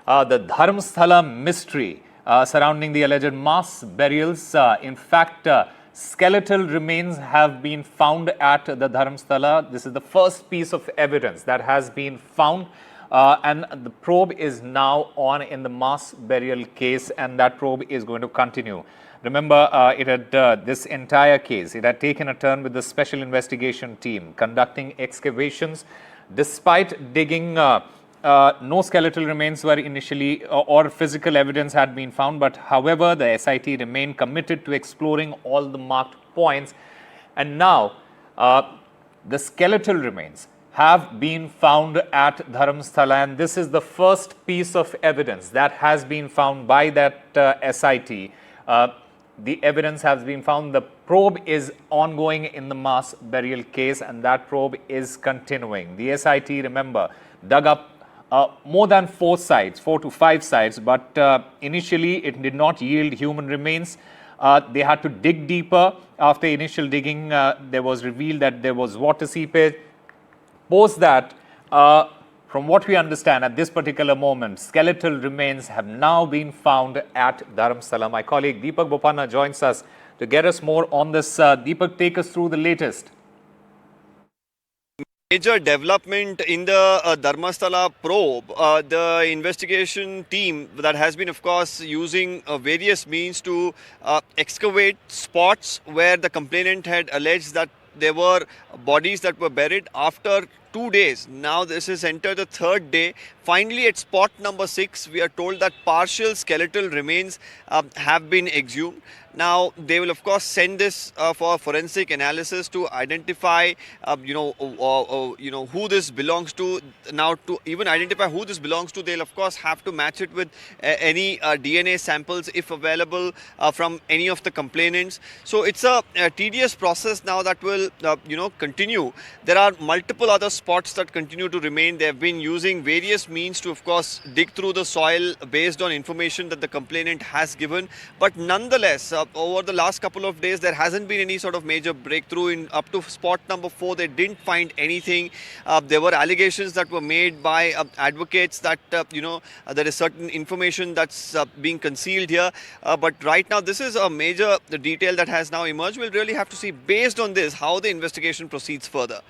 the Dharmasthala mystery surrounding the alleged mass burials. In fact, skeletal remains have been found at the Dharmasthala. This is the first piece of evidence that has been found. And the probe is now on in the mass burial case, and that probe is going to continue. Remember, this entire case, it had taken a turn with the special investigation team conducting excavations. Despite digging, no skeletal remains were initially or physical evidence had been found. But however, the SIT remained committed to exploring all the marked points. And now, the skeletal remains have been found at Dharmasthala, and this is the first piece of evidence that has been found by that SIT. The evidence has been found. The probe is ongoing in the mass burial case, and that probe is continuing. The SIT, remember, dug up more than 4 to 5 sites, but initially it did not yield human remains. They had to dig deeper. After initial digging, there was revealed that there was water seepage. Post that, from what we understand at this particular moment, skeletal remains have now been found at Dharmasthala. My colleague Deepak Bopanna joins us to get us more on this. Deepak, take us through the latest. Major development in the Dharmasthala probe. The investigation team that has been, of course, using various means to excavate spots where the complainant had alleged that there were bodies that were buried after 2 days. Now this is entered the 3rd day. Finally, at spot number 6, we are told that partial skeletal remains have been exhumed. Now they will, of course, send this for forensic analysis to identify, who this belongs to. Now, to even identify who this belongs to, they'll of course have to match it with any DNA samples, if available, from any of the complainants. So it's a tedious process now that will, continue. There are multiple other spots that continue to remain. They have been using various means to, of course, dig through the soil based on information that the complainant has given. But nonetheless, over the last couple of days, there hasn't been any sort of major breakthrough. In up to spot number 4, they didn't find anything. There were allegations that were made by advocates that there is certain information that's being concealed here. But right now, this is a major detail that has now emerged. We'll really have to see, based on this, how the investigation proceeds further.